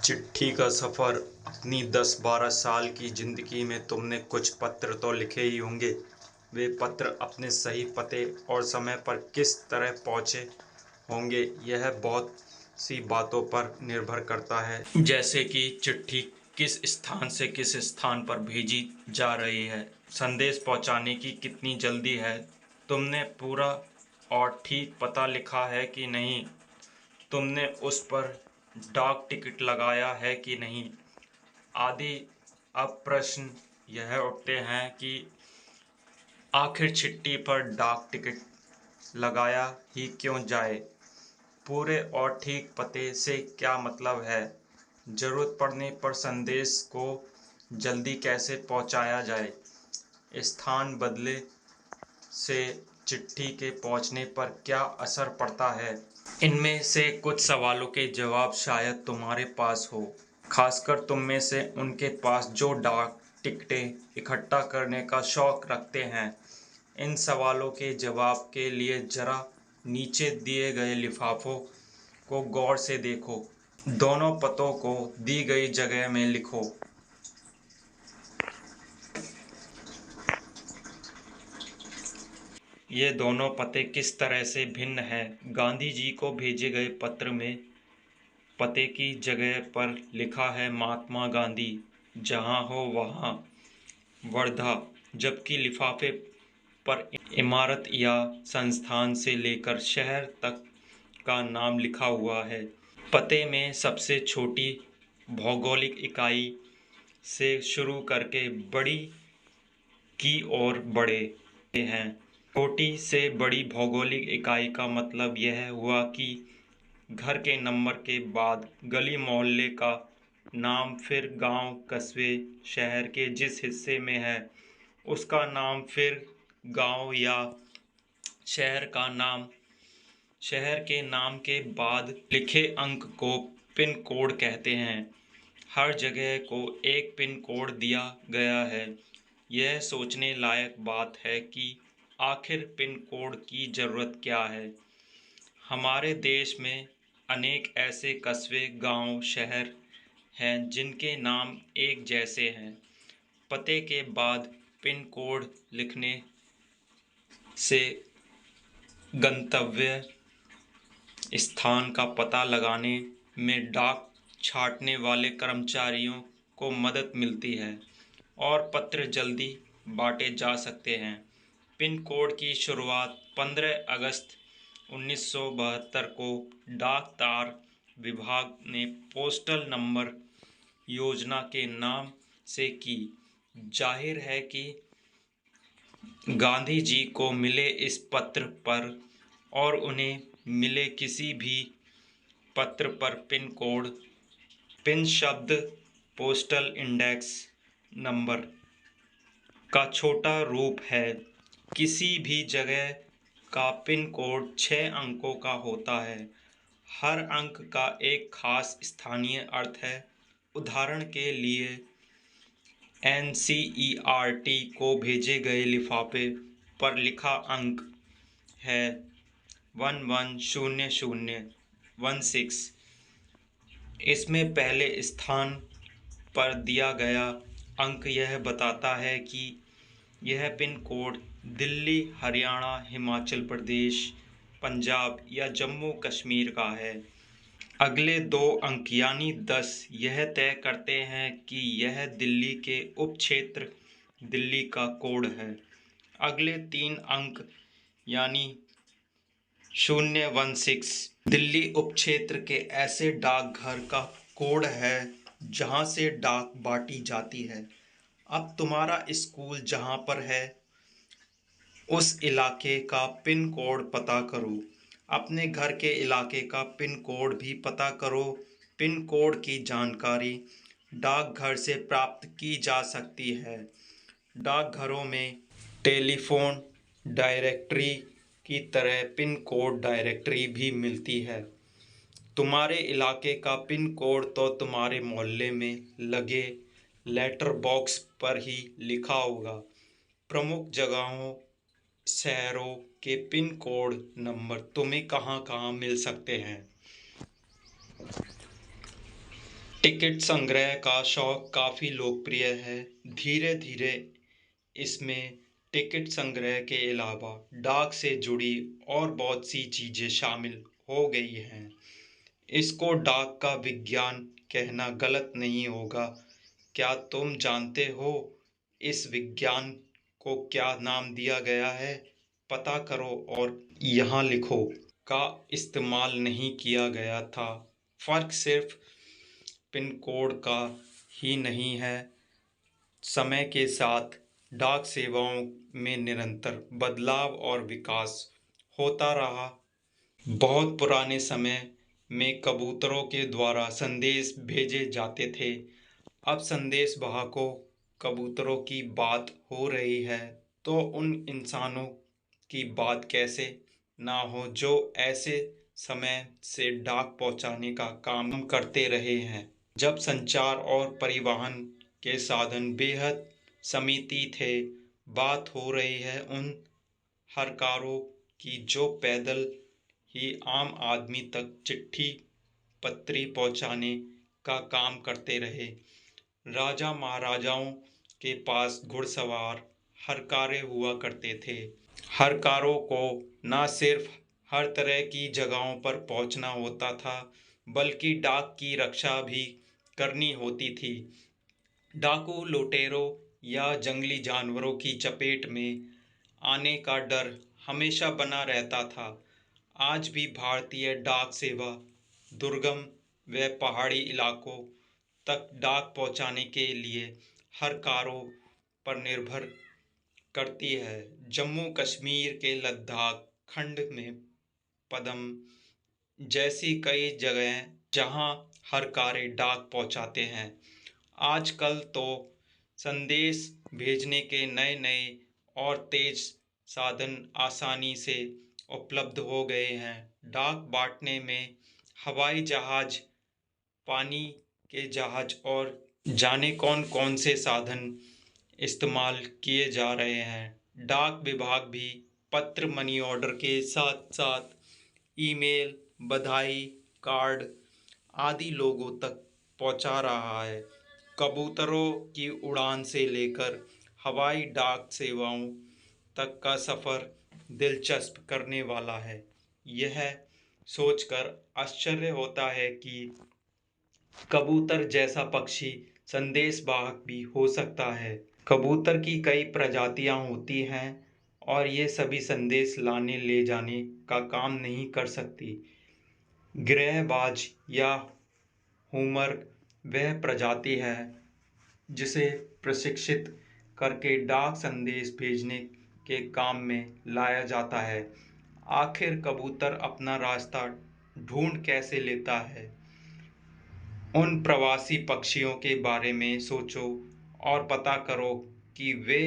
चिट्ठी का सफ़र। अपनी 10-12 साल की ज़िंदगी में तुमने कुछ पत्र तो लिखे ही होंगे। वे पत्र अपने सही पते और समय पर किस तरह पहुँचे होंगे, यह बहुत सी बातों पर निर्भर करता है। जैसे कि चिट्ठी किस स्थान से किस स्थान पर भेजी जा रही है, संदेश पहुँचाने की कितनी जल्दी है, तुमने पूरा और ठीक पता लिखा है कि नहीं, तुमने उस पर डाक टिकट लगाया है कि नहीं आदि। अब प्रश्न यह उठते हैं कि आखिर चिट्ठी पर डाक टिकट लगाया ही क्यों जाए। पूरे और ठीक पते से क्या मतलब है। ज़रूरत पड़ने पर संदेश को जल्दी कैसे पहुंचाया जाए। स्थान बदले से चिट्ठी के पहुंचने पर क्या असर पड़ता है। इनमें से कुछ सवालों के जवाब शायद तुम्हारे पास हो, खासकर तुम में से उनके पास जो डाक टिकटें इकट्ठा करने का शौक रखते हैं। इन सवालों के जवाब के लिए जरा नीचे दिए गए लिफाफों को गौर से देखो। दोनों पतों को दी गई जगह में लिखो। ये दोनों पते किस तरह से भिन्न हैं। गांधी जी को भेजे गए पत्र में पते की जगह पर लिखा है महात्मा गांधी, जहाँ हो वहाँ, वर्धा, जबकि लिफाफे पर इमारत या संस्थान से लेकर शहर तक का नाम लिखा हुआ है। पते में सबसे छोटी भौगोलिक इकाई से शुरू करके बड़ी की ओर बढ़े हैं। छोटी से बड़ी भौगोलिक इकाई का मतलब यह हुआ कि घर के नंबर के बाद गली मोहल्ले का नाम, फिर गांव, कस्बे, शहर के जिस हिस्से में है उसका नाम, फिर गांव या शहर का नाम। शहर के नाम के बाद लिखे अंक को पिन कोड कहते हैं। हर जगह को एक पिन कोड दिया गया है। यह सोचने लायक बात है कि आखिर पिन कोड की ज़रूरत क्या है। हमारे देश में अनेक ऐसे कस्बे, गांव, शहर हैं जिनके नाम एक जैसे हैं। पते के बाद पिन कोड लिखने से गंतव्य स्थान का पता लगाने में डाक छाँटने वाले कर्मचारियों को मदद मिलती है और पत्र जल्दी बांटे जा सकते हैं। पिन कोड की शुरुआत 15 अगस्त 1972 को डाक तार विभाग ने पोस्टल नंबर योजना के नाम से की। जाहिर है कि गांधी जी को मिले इस पत्र पर और उन्हें मिले किसी भी पत्र पर पिन कोड, पिन शब्द पोस्टल इंडेक्स नंबर का छोटा रूप है। किसी भी जगह का पिन कोड 6 अंकों का होता है। हर अंक का एक खास स्थानीय अर्थ है। उदाहरण के लिए NCERT को भेजे गए लिफाफे पर लिखा अंक है 110016। इसमें पहले स्थान पर दिया गया अंक यह बताता है कि यह पिन कोड दिल्ली, हरियाणा, हिमाचल प्रदेश, पंजाब या जम्मू कश्मीर का है। अगले 2 अंक यानी 10 यह तय करते हैं कि यह दिल्ली के उप क्षेत्र दिल्ली का कोड है। अगले 3 अंक यानी 016 दिल्ली उप क्षेत्र के ऐसे डाकघर का कोड है जहां से डाक बांटी जाती है। अब तुम्हारा स्कूल जहां पर है उस इलाके का पिन कोड पता करो। अपने घर के इलाके का पिन कोड भी पता करो। पिन कोड की जानकारी डाकघर से प्राप्त की जा सकती है। डाकघरों में टेलीफोन डायरेक्टरी की तरह पिन कोड डायरेक्टरी भी मिलती है। तुम्हारे इलाके का पिन कोड तो तुम्हारे मोहल्ले में लगे लेटर बॉक्स पर ही लिखा होगा। प्रमुख जगहों, शहरों के पिन कोड नंबर तुम्हें कहाँ कहाँ मिल सकते हैं। टिकट संग्रह का शौक काफ़ी लोकप्रिय है। धीरे धीरे इसमें टिकट संग्रह के अलावा डाक से जुड़ी और बहुत सी चीज़ें शामिल हो गई हैं। इसको डाक का विज्ञान कहना गलत नहीं होगा। क्या तुम जानते हो इस विज्ञान को क्या नाम दिया गया है? पता करो और यहाँ लिखो। का इस्तेमाल नहीं किया गया था। फ़र्क सिर्फ पिन कोड का ही नहीं है, समय के साथ डाक सेवाओं में निरंतर बदलाव और विकास होता रहा। बहुत पुराने समय में कबूतरों के द्वारा संदेश भेजे जाते थे। अब संदेश वाहकों कबूतरों की बात हो रही है, तो उन इंसानों की बात कैसे ना हो जो ऐसे समय से डाक पहुंचाने का काम करते रहे हैं, जब संचार और परिवहन के साधन बेहद सीमित थे। बात हो रही है उन हरकारों की जो पैदल ही आम आदमी तक चिट्ठी पत्री पहुंचाने का काम करते रहे। राजा महाराजाओं के पास घुड़सवार हरकारें हुआ करते थे। हरकारों को न सिर्फ हर तरह की जगहों पर पहुंचना होता था, बल्कि डाक की रक्षा भी करनी होती थी। डाकू लुटेरों या जंगली जानवरों की चपेट में आने का डर हमेशा बना रहता था। आज भी भारतीय डाक सेवा दुर्गम व पहाड़ी इलाकों तक डाक पहुंचाने के लिए हर कारों पर निर्भर करती है। जम्मू कश्मीर के लद्दाख खंड में पदम जैसी कई जगह जहां हर कारें डाक पहुंचाते हैं। आजकल तो संदेश भेजने के नए नए और तेज साधन आसानी से उपलब्ध हो गए हैं। डाक बांटने में हवाई जहाज, पानी के जहाज और जाने कौन कौन से साधन इस्तेमाल किए जा रहे हैं। डाक विभाग भी पत्र, मनी ऑर्डर के साथ साथ ईमेल, बधाई कार्ड आदि लोगों तक पहुंचा रहा है। कबूतरों की उड़ान से लेकर हवाई डाक सेवाओं तक का सफ़र दिलचस्प करने वाला है। यह सोचकर आश्चर्य होता है कि कबूतर जैसा पक्षी संदेश वाहक भी हो सकता है। कबूतर की कई प्रजातियां होती हैं और ये सभी संदेश लाने ले जाने का काम नहीं कर सकती। गिरहबाज या हुमर वह प्रजाति है जिसे प्रशिक्षित करके डाक संदेश भेजने के काम में लाया जाता है। आखिर कबूतर अपना रास्ता ढूंढ कैसे लेता है? उन प्रवासी पक्षियों के बारे में सोचो और पता करो कि वे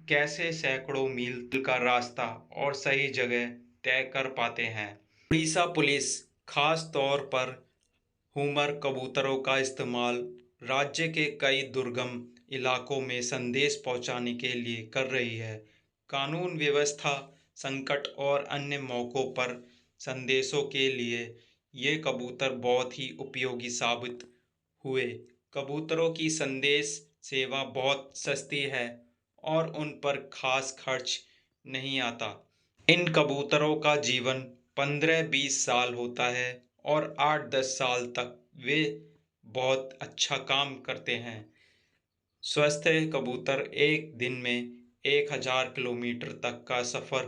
कैसे सैकड़ों मील का रास्ता और सही जगह तय कर पाते हैं। उड़ीसा पुलिस खास तौर पर हुमर कबूतरों का इस्तेमाल राज्य के कई दुर्गम इलाकों में संदेश पहुंचाने के लिए कर रही है। कानून व्यवस्था संकट और अन्य मौक़ों पर संदेशों के लिए ये कबूतर बहुत ही उपयोगी साबित हुए। कबूतरों की संदेश सेवा बहुत सस्ती है और उन पर खास खर्च नहीं आता। इन कबूतरों का जीवन 15-20 साल होता है और 8-10 साल तक वे बहुत अच्छा काम करते हैं। स्वस्थ कबूतर एक दिन में 1000 किलोमीटर तक का सफ़र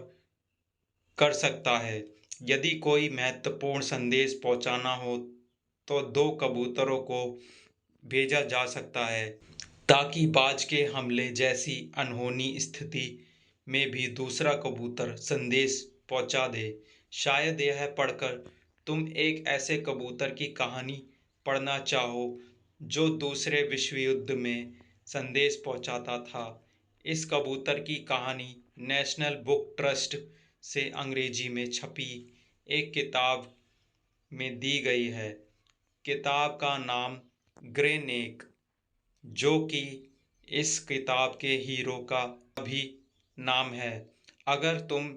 कर सकता है। यदि कोई महत्वपूर्ण संदेश पहुंचाना हो तो 2 कबूतरों को भेजा जा सकता है ताकि बाज के हमले जैसी अनहोनी स्थिति में भी दूसरा कबूतर संदेश पहुंचा दे। शायद यह पढ़कर तुम एक ऐसे कबूतर की कहानी पढ़ना चाहो जो दूसरे विश्व युद्ध में संदेश पहुंचाता था। इस कबूतर की कहानी नेशनल बुक ट्रस्ट से अंग्रेजी में छपी एक किताब में दी गई है। किताब का नाम ग्रे नेक, जो कि इस किताब के हीरो का भी नाम है। अगर तुम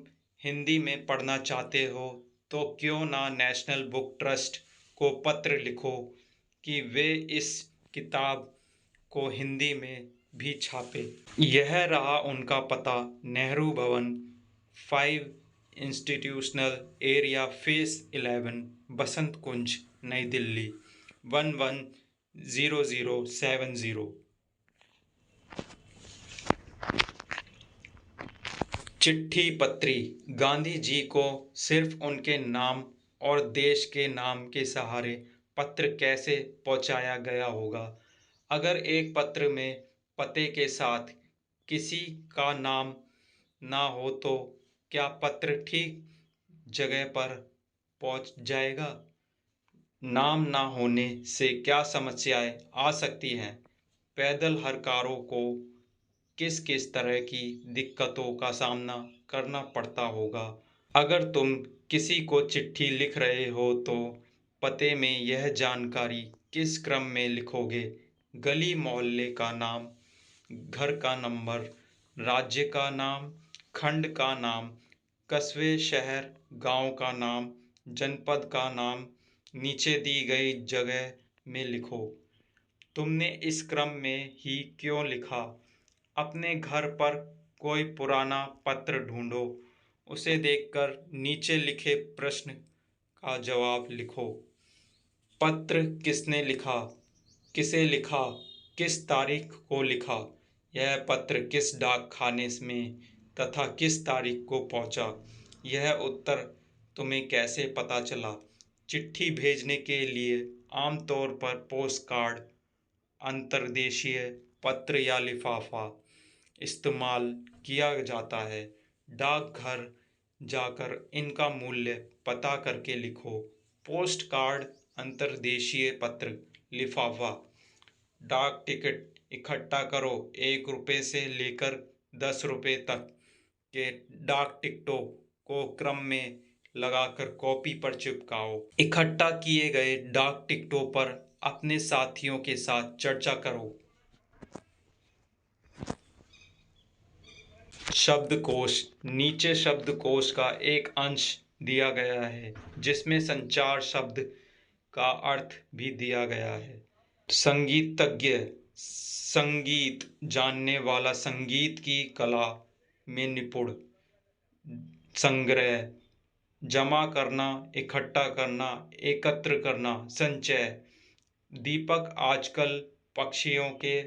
हिंदी में पढ़ना चाहते हो तो क्यों ना नेशनल बुक ट्रस्ट को पत्र लिखो कि वे इस किताब को हिंदी में भी छापे। यह रहा उनका पता, नेहरू भवन, 5 इंस्टीट्यूशनल एरिया, फेस 11, बसंत कुंज, नई दिल्ली 110070। चिट्ठी पत्री। गांधी जी को सिर्फ उनके नाम और देश के नाम के सहारे पत्र कैसे पहुंचाया गया होगा? अगर एक पत्र में पते के साथ किसी का नाम ना हो तो क्या पत्र ठीक जगह पर पहुंच जाएगा? नाम ना होने से क्या समस्याएं आ सकती हैं? पैदल हरकारों को किस किस तरह की दिक्कतों का सामना करना पड़ता होगा? अगर तुम किसी को चिट्ठी लिख रहे हो तो पते में यह जानकारी किस क्रम में लिखोगे? गली मोहल्ले का नाम, घर का नंबर, राज्य का नाम, खंड का नाम, कस्बे शहर गांव का नाम, जनपद का नाम नीचे दी गई जगह में लिखो। तुमने इस क्रम में ही क्यों लिखा? अपने घर पर कोई पुराना पत्र ढूंढो, उसे देखकर नीचे लिखे प्रश्न का जवाब लिखो। पत्र किसने लिखा? किसे लिखा? किस तारीख को लिखा? यह पत्र किस डाक खाने में तथा किस तारीख को पहुंचा? यह उत्तर तुम्हें कैसे पता चला? चिट्ठी भेजने के लिए आमतौर पर पोस्ट कार्ड, अंतर्देशीय पत्र या लिफाफा इस्तेमाल किया जाता है। डाकघर जाकर इनका मूल्य पता करके लिखो। पोस्ट कार्ड, अंतर्देशीय पत्र, लिफाफा। डाक टिकट इकट्ठा करो। 1 रुपये से लेकर 10 रुपये तक के डाक टिकटों को क्रम में लगाकर कॉपी पर चिपकाओ। इकट्ठा किए गए डाक टिकटों पर अपने साथियों के साथ चर्चा करो। शब्दकोश। नीचे शब्दकोश का एक अंश दिया गया है जिसमें संचार शब्द का अर्थ भी दिया गया है। संगीतज्ञ, संगीत जानने वाला, संगीत की कला में निपुण। संग्रह, जमा करना, इकट्ठा करना, एकत्र करना। संचय। दीपक आजकल पक्षियों के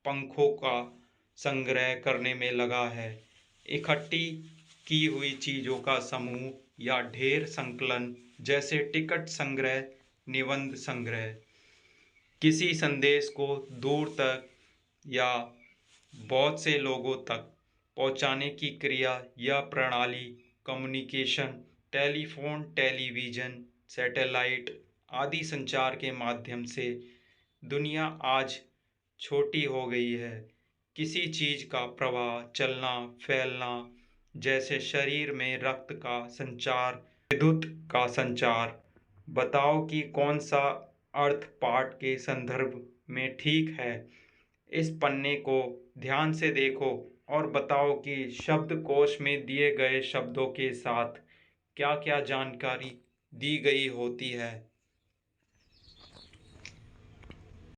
पंखों का संग्रह करने में लगा है। इकट्ठी की हुई चीज़ों का समूह या ढेर, संकलन, जैसे टिकट संग्रह, निबंध संग्रह। किसी संदेश को दूर तक या बहुत से लोगों तक पहुंचाने की क्रिया या प्रणाली कम्युनिकेशन। टेलीफोन, टेलीविज़न, सैटेलाइट आदि संचार के माध्यम से दुनिया आज छोटी हो गई है। किसी चीज़ का प्रवाह, चलना, फैलना, जैसे शरीर में रक्त का संचार, विद्युत का संचार। बताओ कि कौन सा अर्थ पाठ के संदर्भ में ठीक है। इस पन्ने को ध्यान से देखो और बताओ कि शब्दकोश में दिए गए शब्दों के साथ क्या क्या जानकारी दी गई होती है।